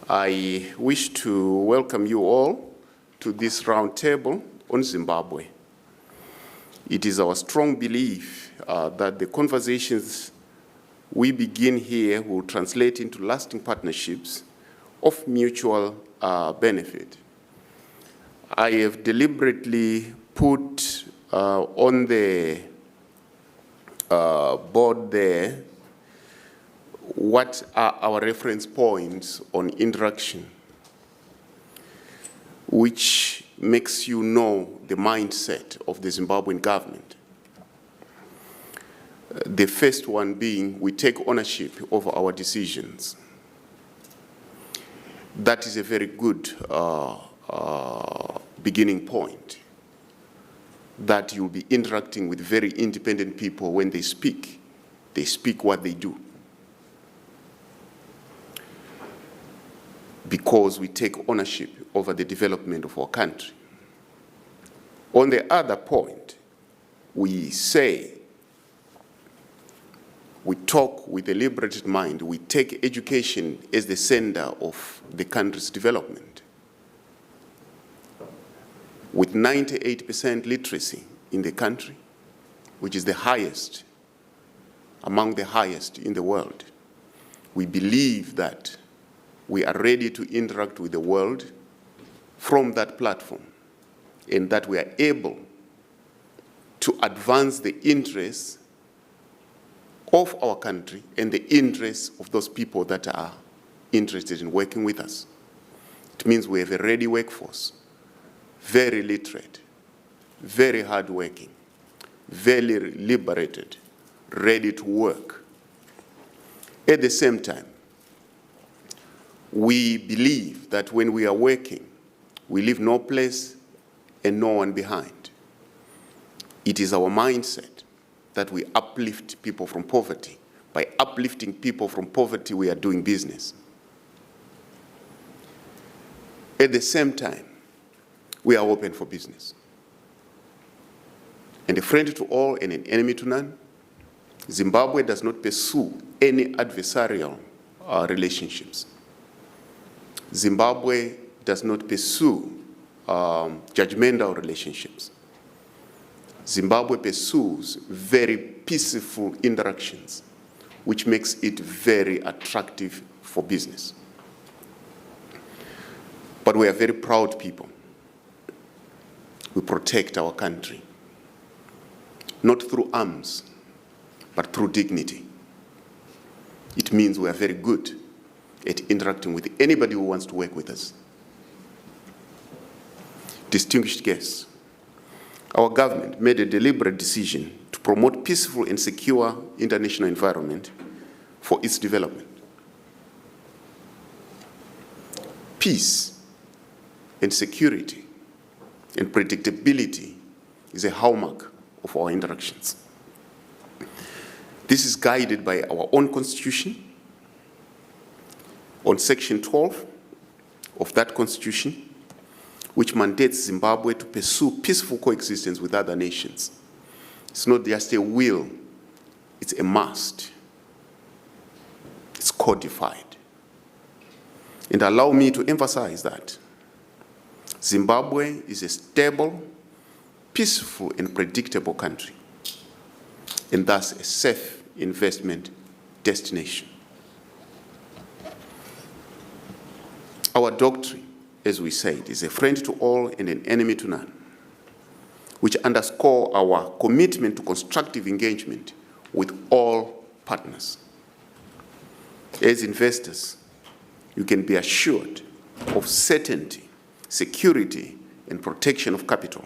I wish to welcome you all to this roundtable on Zimbabwe. It is our strong belief that the conversations we begin here will translate into lasting partnerships of mutual benefit. I have deliberately put on the board there what are our reference points on interaction, which makes you know the mindset of the Zimbabwean government. The first one being, we take ownership over our decisions. That is a very good beginning point, that you'll be interacting with very independent people when they speak what they do. Because we take ownership over the development of our country. On the other point, we say, we talk with a liberated mind. We take education as the center of the country's development. With 98% literacy in the country, which is the highest, among the highest in the world, we believe that we are ready to interact with the world from that platform, and that we are able to advance the interests of our country and the interests of those people that are interested in working with us. It means we have a ready workforce, very literate, very hardworking, very liberated, ready to work. At the same time, we believe that when we are working, we leave no place and no one behind. It is our mindset that we uplift people from poverty. By uplifting people from poverty, we are doing business. At the same time, we are open for business. And a friend to all and an enemy to none. Zimbabwe does not pursue any adversarial relationships. Zimbabwe does not pursue judgmental relationships. Zimbabwe pursues very peaceful interactions, which makes it very attractive for business. But we are very proud people. We protect our country, not through arms, but through dignity. It means we are very good at interacting with anybody who wants to work with us. Distinguished guests, our government made a deliberate decision to promote peaceful and secure international environment for its development. Peace and security and predictability is a hallmark of our interactions. This is guided by our own constitution. On Section 12 of that constitution, which mandates Zimbabwe to pursue peaceful coexistence with other nations. It's not just a will, it's a must. It's codified. And allow me to emphasize that Zimbabwe is a stable, peaceful, and predictable country, and thus a safe investment destination. Our doctrine, as we said, is a friend to all and an enemy to none, which underscore our commitment to constructive engagement with all partners. As investors, you can be assured of certainty, security, and protection of capital.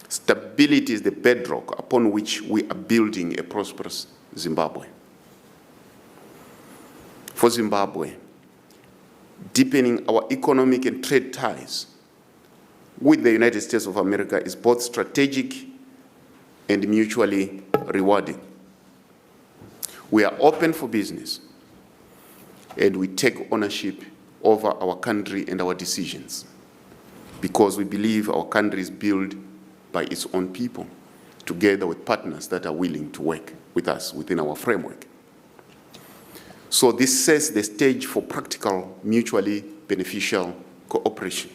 Stability is the bedrock upon which we are building a prosperous Zimbabwe. For Zimbabwe, deepening our economic and trade ties with the United States of America is both strategic and mutually rewarding. We are open for business, and we take ownership over our country and our decisions, because we believe our country is built by its own people, together with partners that are willing to work with us within our framework. So this sets the stage for practical, mutually beneficial cooperation.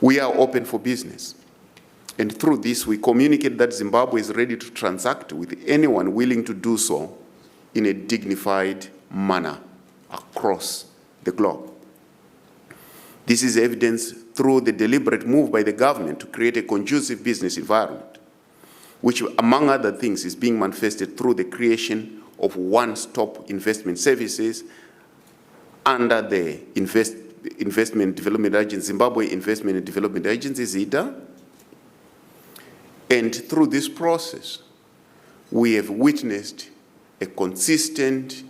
We are open for business. And through this, we communicate that Zimbabwe is ready to transact with anyone willing to do so in a dignified manner across the globe. This is evidenced through the deliberate move by the government to create a conducive business environment, which, among other things, is being manifested through the creation of one-stop investment services under the Investment Development Agency, Zimbabwe Investment and Development Agency, ZIDA. And through this process, we have witnessed a consistent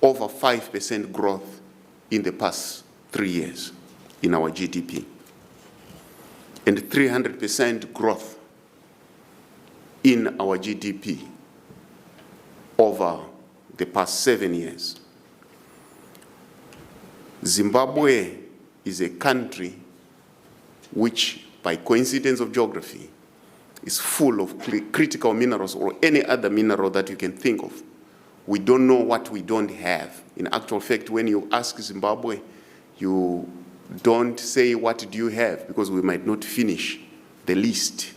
over 5% growth in the past 3 years in our GDP, and 300% growth in our GDP over the past 7 years. Zimbabwe is a country which, by coincidence of geography, is full of critical minerals or any other mineral that you can think of. We don't know what we don't have. In actual fact, when you ask Zimbabwe, you don't say, what do you have? Because we might not finish the list.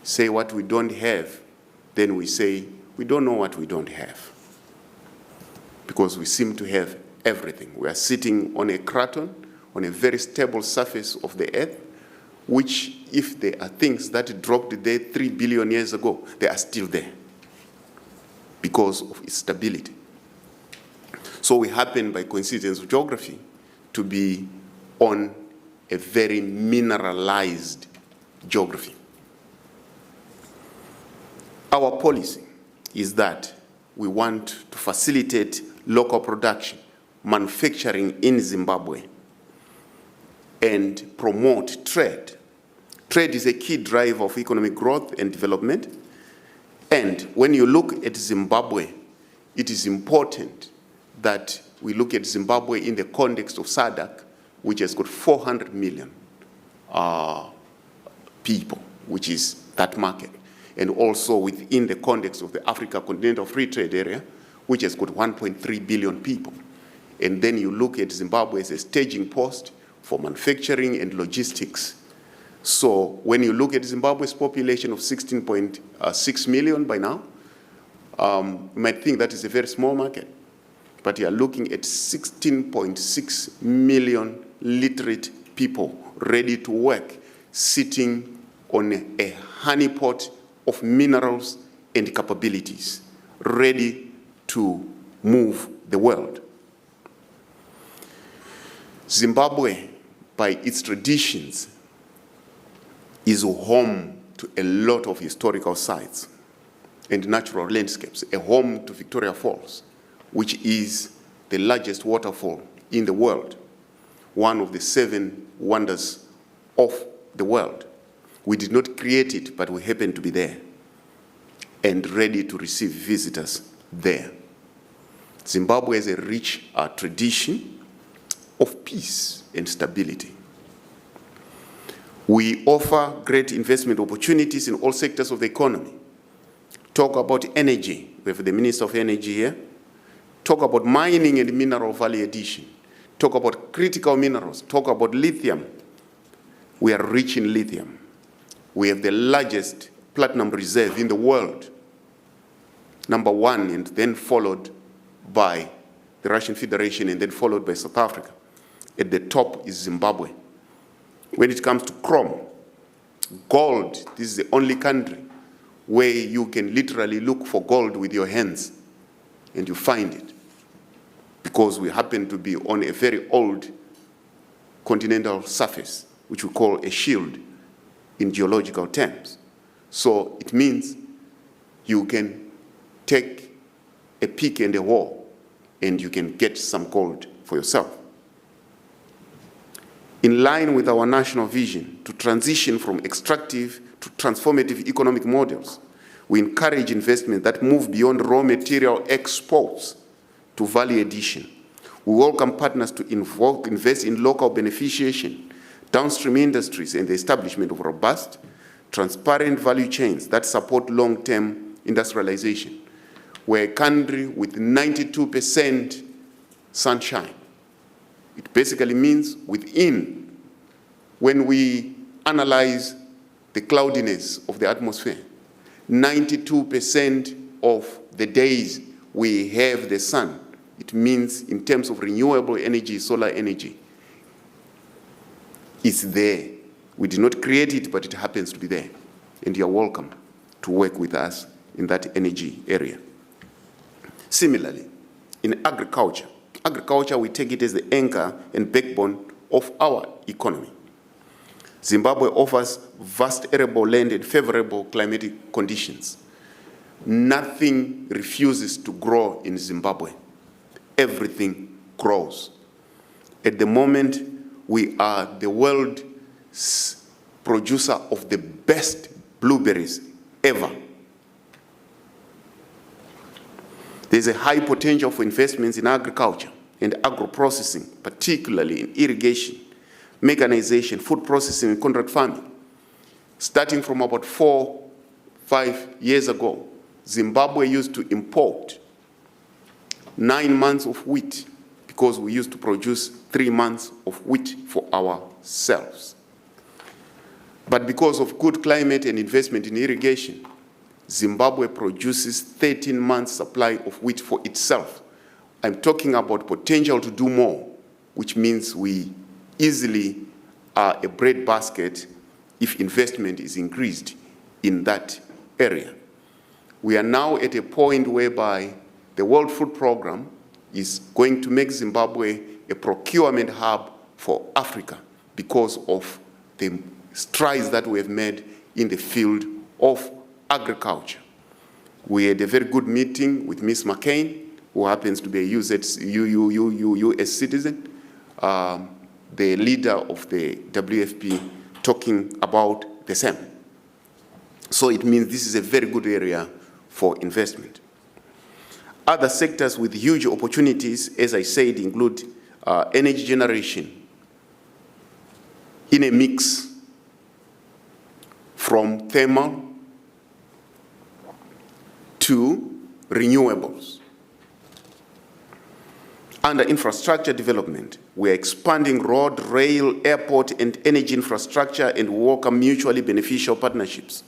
Say what we don't have, then we say, we don't know what we don't have. Because we seem to have everything. We are sitting on a craton, on a very stable surface of the earth, which, if there are things that dropped there 3 billion years ago, they are still there because of its stability. So we happen, by coincidence of geography, to be on a very mineralized geography. Our policy is that we want to facilitate local production, manufacturing in Zimbabwe, and promote trade. Trade is a key driver of economic growth and development. And when you look at Zimbabwe, it is important that we look at Zimbabwe in the context of SADC, which has got 400 million people, which is that market. And also within the context of the Africa Continental Free Trade Area, which has got 1.3 billion people. And then you look at Zimbabwe as a staging post for manufacturing and logistics. So when you look at Zimbabwe's population of 16.6 million by now, you might think that is a very small market. But you are looking at 16.6 million literate people ready to work, sitting on a honeypot of minerals and capabilities, ready to move the world. Zimbabwe, by its traditions, is home to a lot of historical sites and natural landscapes, a home to Victoria Falls, which is the largest waterfall in the world, one of the 7 wonders of the world. We did not create it, but we happen to be there and ready to receive visitors there. Zimbabwe has a rich tradition of peace and stability. We offer great investment opportunities in all sectors of the economy. Talk about energy. We have the Minister of Energy here. Talk about mining and mineral value addition. Talk about critical minerals. Talk about lithium. We are rich in lithium. We have the largest platinum reserve in the world, #1, and then followed by the Russian Federation, and then followed by South Africa. At the top is Zimbabwe. When it comes to chrome, gold, this is the only country where you can literally look for gold with your hands and you find it, because we happen to be on a very old continental surface, which we call a shield in geological terms. So it means you can take a pick and a hoe and you can get some gold for yourself. In line with our national vision to transition from extractive to transformative economic models, we encourage investment that move beyond raw material exports to value addition. We welcome partners to invest in local beneficiation, downstream industries, and the establishment of robust, transparent value chains that support long-term industrialization. We're a country with 92% sunshine. It basically means within, when we analyze the cloudiness of the atmosphere, 92% of the days we have the sun. It means in terms of renewable energy, solar energy, it's there. We did not create it, but it happens to be there. And you're welcome to work with us in that energy area. Similarly, in agriculture, we take it as the anchor and backbone of our economy. Zimbabwe offers vast arable land and favorable climatic conditions. Nothing refuses to grow in Zimbabwe. Everything grows. At the moment, we are the world's producer of the best blueberries ever. There's a high potential for investments in agriculture and agro-processing, particularly in irrigation, mechanization, food processing, and contract farming. Starting from about 4-5 years ago, Zimbabwe used to import 9 months of wheat because we used to produce 3 months of wheat for ourselves. But because of good climate and investment in irrigation, Zimbabwe produces 13 months supply of wheat for itself. I'm talking about potential to do more, which means we easily are a breadbasket if investment is increased in that area. We are now at a point whereby the World Food Programme is going to make Zimbabwe a procurement hub for Africa because of the strides that we have made in the field of agriculture. We had a very good meeting with Ms. McCain, who happens to be a US citizen, the leader of the WFP, talking about the same. So it means this is a very good area for investment. Other sectors with huge opportunities, as I said, include energy generation in a mix from thermal to renewables. Under infrastructure development, we are expanding road, rail, airport, and energy infrastructure and welcome mutually beneficial partnerships.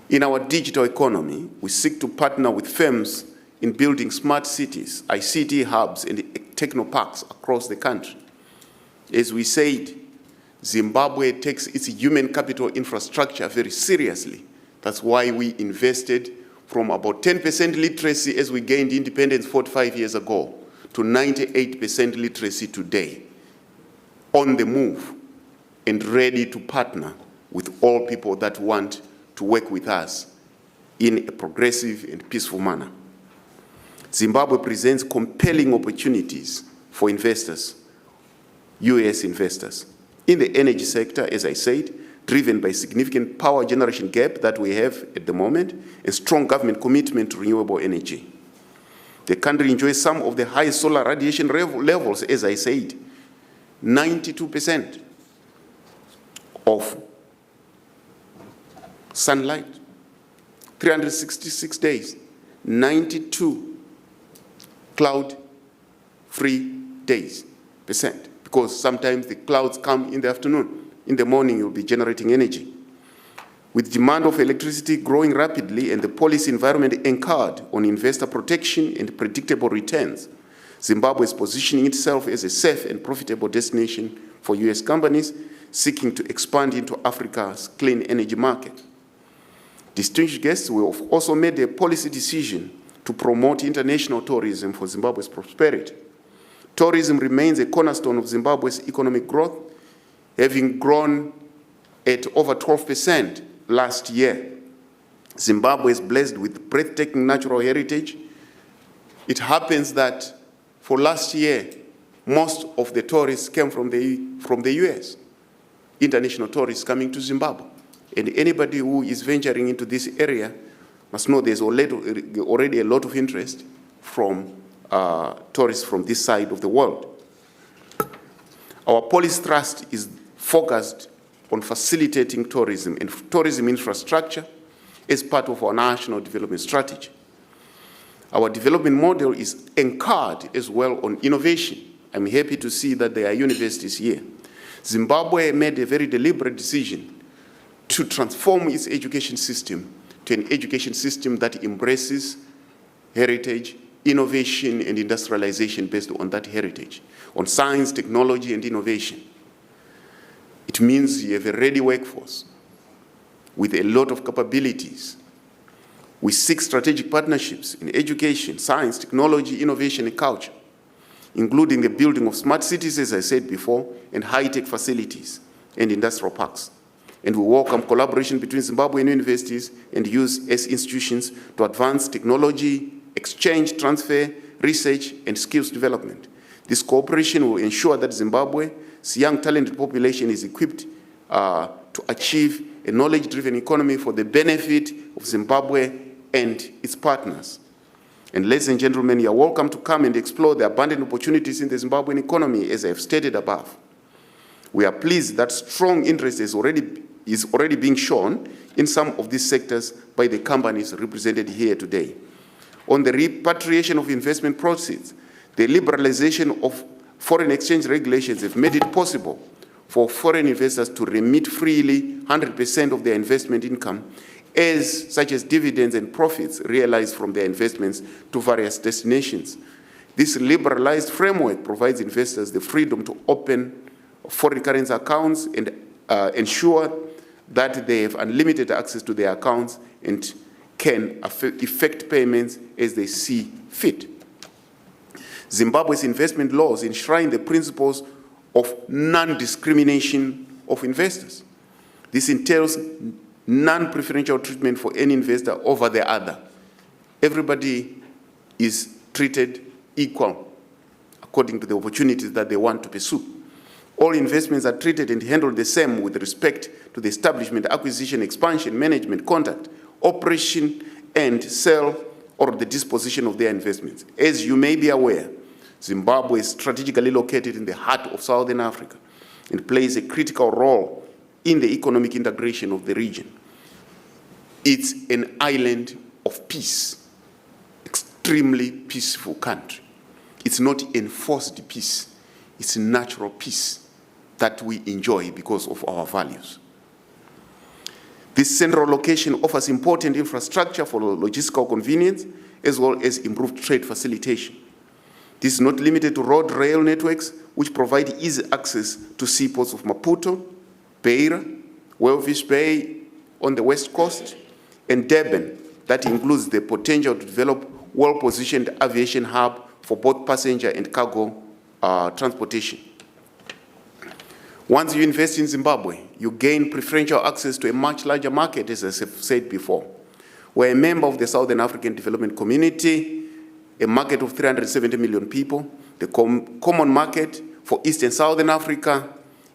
In our digital economy, we seek to partner with firms in building smart cities, ICT hubs, and technoparks across the country. As we said, Zimbabwe takes its human capital infrastructure very seriously. That's why we invested from about 10% literacy as we gained independence 45 years ago to 98% literacy today, on the move and ready to partner with all people that want to work with us in a progressive and peaceful manner. Zimbabwe presents compelling opportunities for investors, US investors, in the energy sector, as I said, driven by significant power generation gap that we have at the moment and strong government commitment to renewable energy. The country enjoys some of the highest solar radiation levels, as I said, 92% of sunlight, 366 days, 92 cloud-free days, because sometimes the clouds come in the afternoon. In the morning, you'll be generating energy. With demand of electricity growing rapidly and the policy environment anchored on investor protection and predictable returns, Zimbabwe is positioning itself as a safe and profitable destination for US companies seeking to expand into Africa's clean energy market. Distinguished guests, we have also made a policy decision to promote international tourism for Zimbabwe's prosperity. Tourism remains a cornerstone of Zimbabwe's economic growth, having grown at over 12% last year. Zimbabwe is blessed with breathtaking natural heritage. It happens that for last year, most of the tourists came from the US, international tourists coming to Zimbabwe. And anybody who is venturing into this area must know there's already a lot of interest from tourists from this side of the world. Our policy thrust is focused on facilitating tourism and tourism infrastructure as part of our national development strategy. Our development model is anchored as well on innovation. I'm happy to see that there are universities here. Zimbabwe made a very deliberate decision to transform its education system to an education system that embraces heritage, innovation, and industrialization based on that heritage, on science, technology, and innovation. It means you have a ready workforce with a lot of capabilities. We seek strategic partnerships in education, science, technology, innovation, and culture, including the building of smart cities, as I said before, and high-tech facilities and industrial parks. And we welcome collaboration between Zimbabwean universities and youth as institutions to advance technology, exchange, transfer, research, and skills development. This cooperation will ensure that Zimbabwe's young, talented population is equipped to achieve a knowledge-driven economy for the benefit of Zimbabwe and its partners. And ladies and gentlemen, you are welcome to come and explore the abundant opportunities in the Zimbabwean economy, as I have stated above. We are pleased that strong interest is already being shown in some of these sectors by the companies represented here today. On the repatriation of investment proceeds, the liberalization of foreign exchange regulations have made it possible for foreign investors to remit freely 100% of their investment income, such as dividends and profits realized from their investments to various destinations. This liberalized framework provides investors the freedom to open foreign currency accounts and ensure that they have unlimited access to their accounts and can effect payments as they see fit. Zimbabwe's investment laws enshrine the principles of non-discrimination of investors. This entails non-preferential treatment for any investor over the other. Everybody is treated equal according to the opportunities that they want to pursue. All investments are treated and handled the same with respect to the establishment, acquisition, expansion, management, conduct, operation, and sale or the disposition of their investments. As you may be aware, Zimbabwe is strategically located in the heart of Southern Africa and plays a critical role in the economic integration of the region. It's an island of peace, extremely peaceful country. It's not enforced peace, it's natural peace that we enjoy because of our values. This central location offers important infrastructure for logistical convenience as well as improved trade facilitation. This is not limited to road rail networks, which provide easy access to seaports of Maputo, Beira, Wellfish Bay on the west coast, and Durban, that includes the potential to develop well-positioned aviation hub for both passenger and cargo transportation. Once you invest in Zimbabwe, you gain preferential access to a much larger market, as I said before. We're a member of the Southern African Development Community, a market of 370 million people, the common market for East and Southern Africa,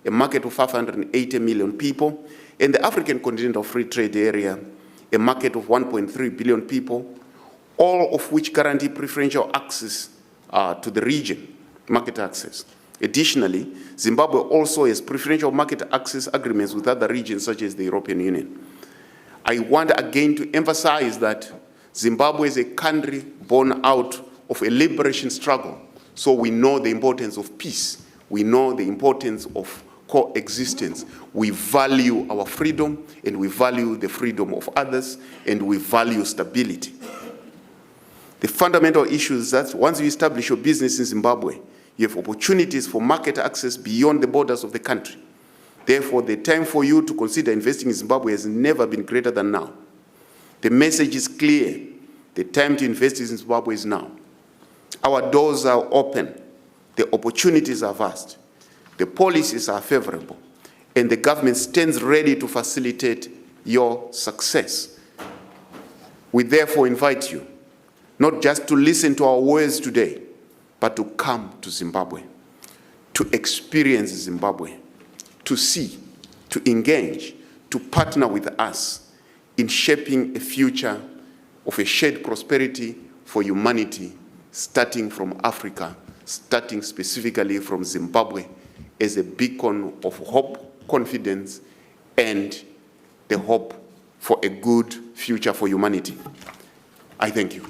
a market of 580 million people, and the African Continental Free Trade Area, a market of 1.3 billion people, all of which guarantee preferential access to the region, market access. Additionally, Zimbabwe also has preferential market access agreements with other regions such as the European Union. I want again to emphasize that Zimbabwe is a country born out of a liberation struggle, so we know the importance of peace. We know the importance of coexistence. We value our freedom, and we value the freedom of others, and we value stability. The fundamental issue is that once you establish your business in Zimbabwe, you have opportunities for market access beyond the borders of the country. Therefore, the time for you to consider investing in Zimbabwe has never been greater than now. The message is clear. The time to invest in Zimbabwe is now. Our doors are open. The opportunities are vast. The policies are favorable. And the government stands ready to facilitate your success. We therefore invite you not just to listen to our words today, but to come to Zimbabwe, to experience Zimbabwe, to see, to engage, to partner with us in shaping a future of a shared prosperity for humanity, starting from Africa, starting specifically from Zimbabwe, as a beacon of hope, confidence, and the hope for a good future for humanity. I thank you.